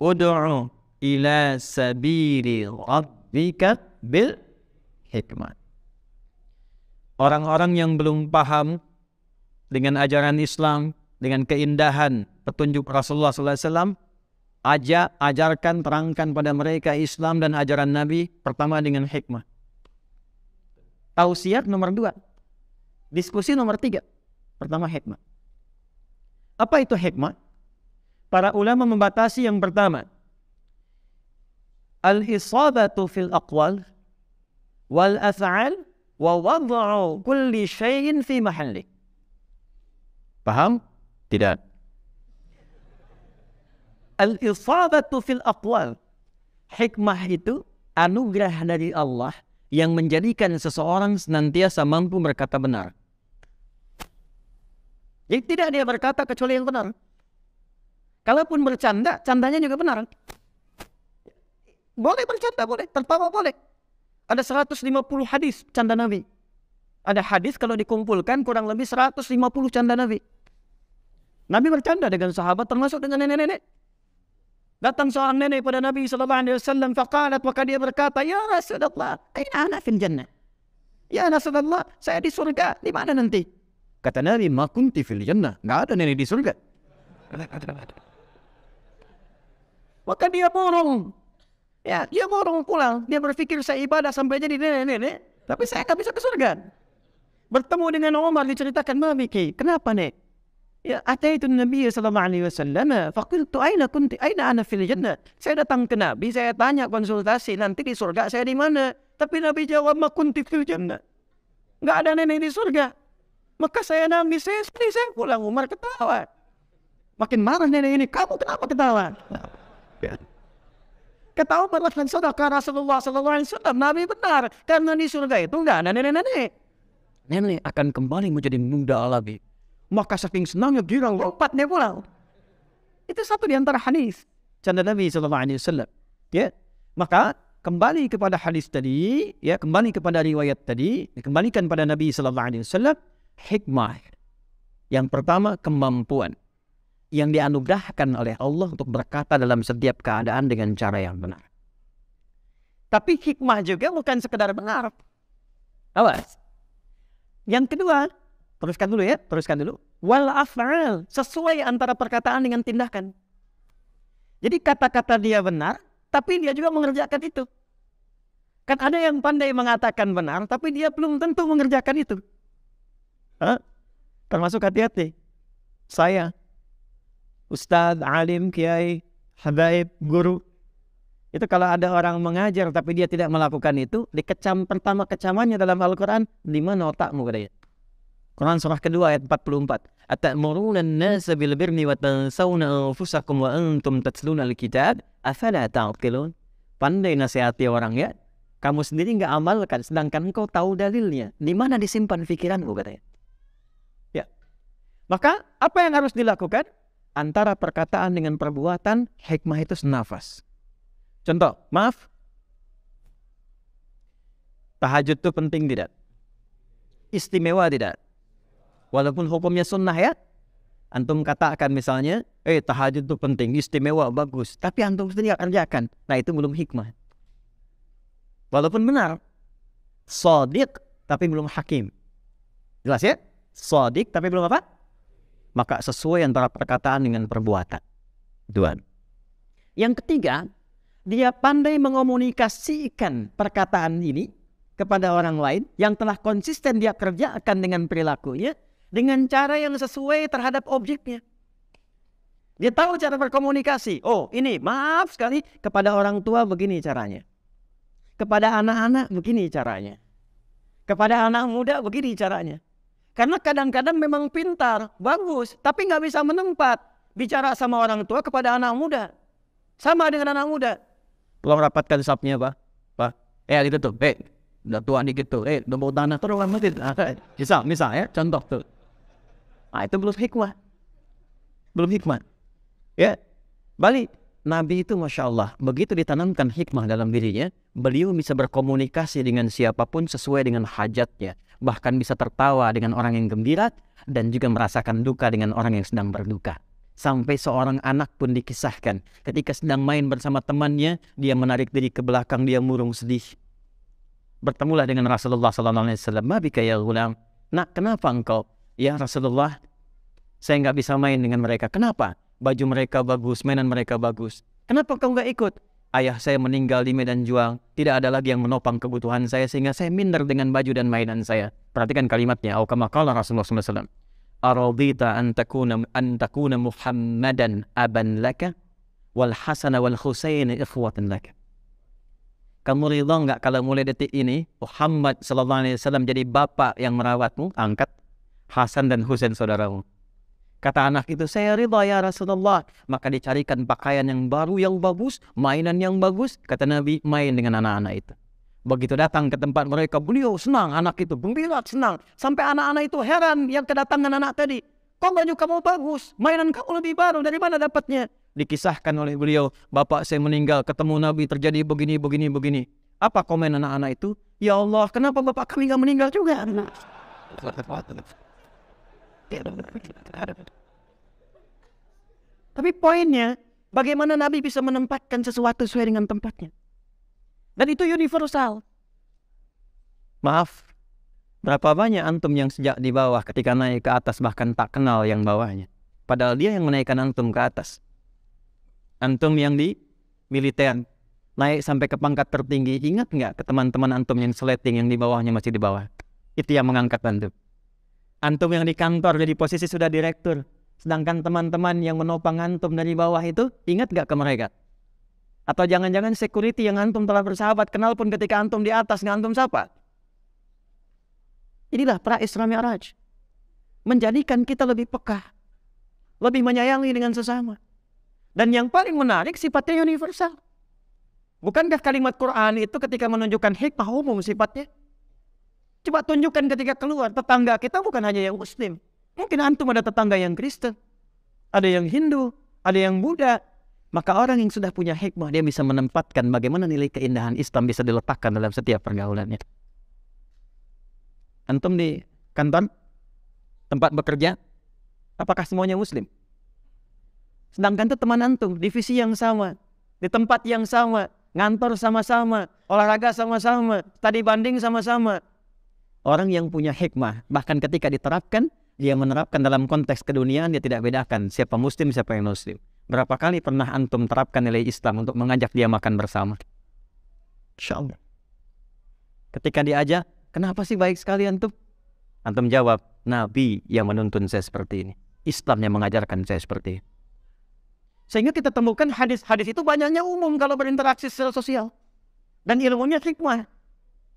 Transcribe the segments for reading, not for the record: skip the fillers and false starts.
ud'u ila sabili rabbika bil hikmah. Orang-orang yang belum paham dengan ajaran Islam, dengan keindahan petunjuk Rasulullah SAW, ajarkan, terangkan pada mereka Islam dan ajaran Nabi, pertama dengan hikmah. Tausiah nomor 2. Diskusi nomor 3. Pertama hikmah. Apa itu hikmah? Para ulama membatasi yang pertama, al-isabatu fil aqwal wal af'al wa wad'u kulli syai'in fi mahalli. Paham? Tidak. Al-isabatu fil aqwal. Hikmah itu anugerah dari Allah yang menjadikan seseorang senantiasa mampu berkata benar. Jadi tidak dia berkata kecuali yang benar. Kalaupun bercanda, candanya juga benar. Boleh bercanda, boleh. Tertawa boleh. Ada 150 hadis canda Nabi. Ada hadis kalau dikumpulkan kurang lebih 150 canda Nabi. Nabi bercanda dengan sahabat termasuk dengan nenek-nenek. Datang seorang nenek pada Nabi SAW, faqalat, maka dia berkata, ya Rasulullah, aina ana fil jannah. Ya Rasulullah, saya di surga. Di mana nanti? Kata Nabi, ma kunti fil jannah. Enggak ada nenek di surga. Maka dia borong. Ya, dia borong pulang. Dia berpikir saya ibadah sampai jadi nenek-nenek, tapi saya tak bisa ke surga. Bertemu dengan Umar, diceritakan, Mami, kenapa nek? Ya, ataitu Nabi sallallahu alaihi wasallam, faqultu aina ana fil jannah. Saya datang ke Nabi, saya tanya konsultasi, nanti di surga saya di mana? Tapi Nabi jawab, ma kunti fil jannah. Enggak ada nenek di surga. Maka saya nangis, saya pulang. Umar ketawa. Makin marah nenek ini, kamu kenapa ketawa? Ketawa berlaku sedekah Rasulullah SAW. Nabi benar, karena di surga itu enggak ada nenek-nenek. Nenek akan kembali menjadi muda lagi. Maka saking senangnya dia lompat dia pulang. Itu satu di antara hadis canda Nabi SAW. Ya, maka kembali kepada hadis tadi, ya, kembali kepada riwayat tadi, dikembalikan pada Nabi SAW. Hikmah. Yang pertama, kemampuan yang dianugerahkan oleh Allah untuk berkata dalam setiap keadaan dengan cara yang benar. Tapi hikmah juga bukan sekedar benar. Awas. Yang kedua, teruskan dulu. Wal af'al, sesuai antara perkataan dengan tindakan. Jadi kata-kata dia benar, tapi dia juga mengerjakan itu. Kan ada yang pandai mengatakan benar, tapi dia belum tentu mengerjakan itu. Termasuk hati-hati. Saya, Ustadz, alim, kiai, habaib, guru. Itu kalau ada orang mengajar tapi dia tidak melakukan itu, dikecam pertama kecamannya dalam Al-Quran, di mana otakmu katanya? Quran surah kedua ayat 44. Atamuruna an-nasa bil birri wa tansawna anfusakum wa antum tatluna al-kitab afala ta'qilun. Pandai nasihati orang ya. Kamu sendiri enggak amalkan sedangkan engkau tahu dalilnya. Di mana disimpan pikiranmu katanya? Ya. Maka apa yang harus dilakukan? Antara perkataan dengan perbuatan, hikmah itu senafas. Contoh, maaf, tahajud itu penting tidak? Istimewa tidak? Walaupun hukumnya sunnah ya. Antum katakan misalnya, tahajud itu penting, istimewa, bagus. Tapi antum sendiri kerjakan. Nah itu belum hikmah. Walaupun benar, shadiq tapi belum hakim. Jelas ya? Shadiq tapi belum apa? Maka sesuai antara perkataan dengan perbuatan. Dua. Yang ketiga, dia pandai mengomunikasikan perkataan ini kepada orang lain yang telah konsisten dia kerjakan dengan perilakunya, dengan cara yang sesuai terhadap objeknya. Dia tahu cara berkomunikasi. Oh ini maaf sekali, kepada orang tua begini caranya. Kepada anak-anak begini caranya. Kepada anak muda begini caranya. Karena kadang-kadang memang pintar, bagus, tapi nggak bisa menempat. Bicara sama orang tua kepada anak muda. Sama dengan anak muda. Tolong rapatkan sapnya, Pak. Gitu tuh. Udah tua dikit tuh. Udah mau tanah terus masjid. Misal ya, contoh tuh. Nah, itu belum hikmah. Belum hikmah. Ya, balik. Nabi itu Masya Allah, begitu ditanamkan hikmah dalam dirinya, beliau bisa berkomunikasi dengan siapapun sesuai dengan hajatnya. Bahkan bisa tertawa dengan orang yang gembira dan juga merasakan duka dengan orang yang sedang berduka. Sampai seorang anak pun dikisahkan ketika sedang main bersama temannya, dia menarik diri ke belakang, dia murung sedih. Bertemulah dengan Rasulullah SAW. "Ma bika ya ghulam?" "Nak, kenapa engkau?" "Ya Rasulullah, saya nggak bisa main dengan mereka." "Kenapa?" "Baju mereka bagus, mainan mereka bagus." "Kenapa kau nggak ikut?" "Ayah saya meninggal di medan juang, tidak ada lagi yang menopang kebutuhan saya sehingga saya minder dengan baju dan mainan saya." Perhatikan kalimatnya. Au kama qala Rasulullah SAW. "Aradita an takuna Muhammadan aban laka wal Hasan wal Husain ikhwatan laka." Kamu ridha nggak kalau mulai detik ini Muhammad SAW jadi bapak yang merawatmu, angkat Hasan dan Husain saudaramu? Kata anak itu, "Saya ridha ya Rasulullah." Maka dicarikan pakaian yang baru, yang bagus, mainan yang bagus. Kata Nabi, main dengan anak-anak itu. Begitu datang ke tempat mereka, beliau senang, anak itu gembira, senang. Sampai anak-anak itu heran yang kedatangan anak tadi. "Kok baju kamu bagus, mainan kamu lebih baru, dari mana dapatnya?" Dikisahkan oleh beliau, "Bapak saya meninggal, ketemu Nabi, terjadi begini, begini, begini." Apa komen anak-anak itu? "Ya Allah, kenapa bapak kami nggak meninggal juga?" Tapi poinnya, bagaimana Nabi bisa menempatkan sesuatu sesuai dengan tempatnya. Dan itu universal. Maaf, berapa banyak antum yang sejak di bawah ketika naik ke atas bahkan tak kenal yang bawahnya. Padahal dia yang menaikkan antum ke atas. Antum yang di militer, naik sampai ke pangkat tertinggi, ingat nggak ke teman-teman antum yang seleting yang di bawahnya masih di bawah? Itu yang mengangkat antum. Antum yang di kantor jadi posisi sudah direktur, sedangkan teman-teman yang menopang antum dari bawah itu, ingat gak ke mereka? Atau jangan-jangan security yang antum telah bersahabat kenal pun ketika antum di atas nggak antum sapa? Inilah pra Isra Mi'raj. Menjadikan kita lebih peka, lebih menyayangi dengan sesama. Dan yang paling menarik sifatnya universal. Bukankah kalimat Quran itu ketika menunjukkan hikmah umum sifatnya? Coba tunjukkan ketika keluar, tetangga kita bukan hanya yang Muslim. Mungkin antum ada tetangga yang Kristen, ada yang Hindu, ada yang Buddha. Maka orang yang sudah punya hikmah, dia bisa menempatkan bagaimana nilai keindahan Islam bisa diletakkan dalam setiap pergaulannya. Antum di kantor, tempat bekerja, apakah semuanya Muslim? Sedangkan itu teman antum, divisi yang sama, di tempat yang sama, ngantor sama-sama, olahraga sama-sama, tadi banding sama-sama. Orang yang punya hikmah, bahkan ketika diterapkan, dia menerapkan dalam konteks keduniaan, dia tidak bedakan siapa Muslim, siapa yang Muslim. Berapa kali pernah antum terapkan nilai Islam untuk mengajak dia makan bersama? Insyaallah. Ketika diajak, "Kenapa sih baik sekali antum?" Antum jawab, "Nabi yang menuntun saya seperti ini. Islam yang mengajarkan saya seperti ini." Sehingga kita temukan hadis-hadis itu banyaknya umum kalau berinteraksi secara sosial. Dan ilmunya hikmah.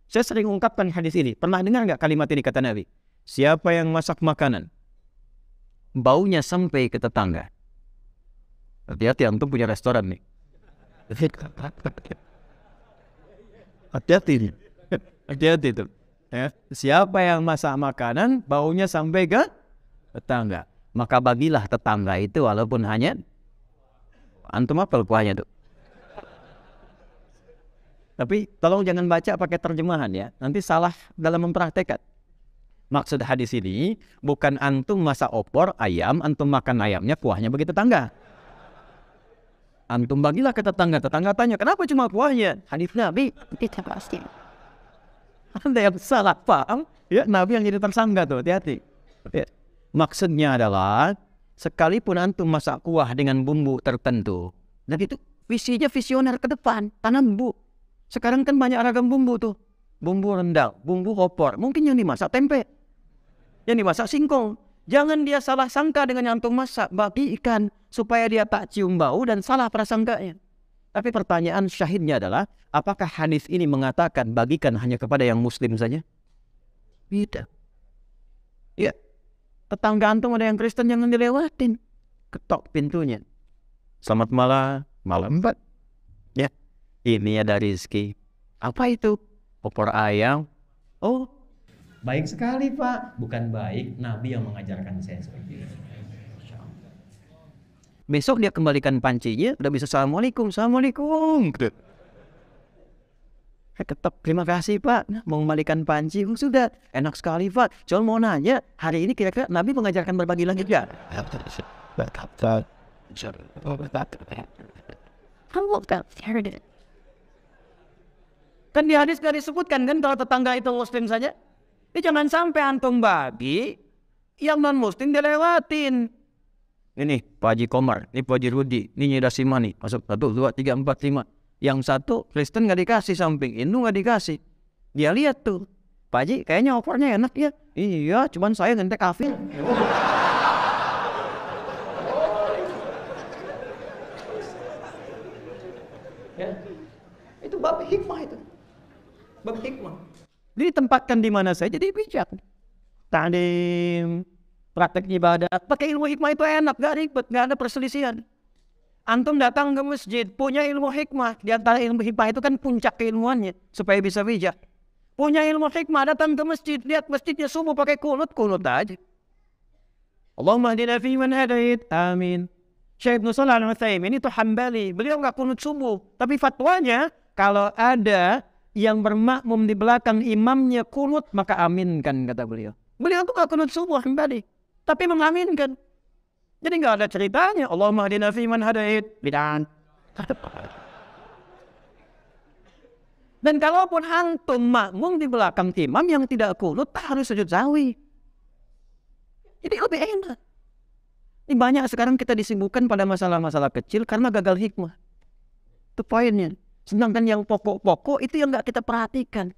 Saya sering ungkapkan hadis ini. Pernah dengar nggak kalimat ini kata Nabi? Siapa yang masak makanan, baunya sampai ke tetangga. Hati-hati antum punya restoran nih. Hati-hati nih. Hati-hati itu. Ya. Siapa yang masak makanan, baunya sampai ke tetangga. Maka bagilah tetangga itu walaupun hanya antum apa kuahnya tuh. Tapi tolong jangan baca pakai terjemahan ya. Nanti salah dalam mempraktekkan. Maksud hadis ini bukan antum masak opor ayam, antum makan ayamnya, kuahnya bagi tetangga. Antum bagilah ke tetangga, tetangga tanya, "Kenapa cuma kuahnya?" Hadis Nabi. Kita pasti. Anda yang salah paham, ya Nabi yang jadi tersangka tuh, hati-hati. Ya. Maksudnya adalah sekalipun antum masak kuah dengan bumbu tertentu, dan itu visinya visioner ke depan, tanam bu. Sekarang kan banyak ragam bumbu tuh. Bumbu rendang, bumbu opor, mungkin yang dimasak tempe, yang dimasak singkong. Jangan dia salah sangka dengan yang antum masak, bagi ikan, supaya dia tak cium bau dan salah prasangkanya. Tapi pertanyaan syahidnya adalah, apakah hadis ini mengatakan bagikan hanya kepada yang Muslim saja? Tidak. Ya, tetangga antum ada yang Kristen, jangan dilewatin. Ketok pintunya. Selamat malam, malam Pak. Ya, ini ada rezeki. Apa itu? Opor ayam. Oh, baik sekali Pak. Bukan baik, Nabi yang mengajarkan saya seperti itu. Besok dia kembalikan pancinya, udah bisa Assalamualaikum, Assalamualaikum. Ketok, terima kasih Pak. Nah, mau kembalikan panci, sudah enak sekali Pak. Cuma mau nanya, hari ini kira-kira Nabi mengajarkan berbagi lagi gak? Kan di hadis gak disebutkan kan kalau tetangga itu muslim saja. Jadi jangan sampai antum bagi yang non muslim dilewatin. Ini Pak Haji Komar, ini Pak Haji Rudi, ini Nyi Dasima nih. Masuk 1, 2, 3, 4, 5. Yang satu Kristen gak dikasih samping, Hindu gak dikasih. Dia lihat tuh, Pak Haji kayaknya opornya enak ya. Iya, cuman saya ngentek kafir. Ya. Itu bab hikmah itu. Bab hikmah. Ditempatkan di mana saja jadi bijak. Ta'lim, praktek ibadah, pakai ilmu hikmah itu enak, gak ribet, gak ada perselisihan. Antum datang ke masjid, punya ilmu hikmah. Di antara ilmu hikmah itu kan puncak keilmuannya, supaya bisa bijak. Punya ilmu hikmah, datang ke masjid, lihat masjidnya subuh pakai kunut aja. Allahumma hdina fi man hadait, amin. Syekh Ibnu Shalih Al-Utsaimin itu Hambali, beliau nggak kunut subuh, tapi fatwanya kalau ada yang bermakmum di belakang imamnya kunut maka aminkan, kata beliau. Beliau tuh nggak kunut subuh Hambali, tapi mengaminkan. Jadi nggak ada ceritanya Allahumma hdina fi man hadait, bid'ah. Dan kalaupun antum makmum di belakang imam yang tidak kunut, harus sujud sahwi. Jadi lebih enak. Ini banyak sekarang kita disibukkan pada masalah-masalah kecil karena gagal hikmah. Itu poinnya. Sedangkan yang pokok-pokok itu yang nggak kita perhatikan.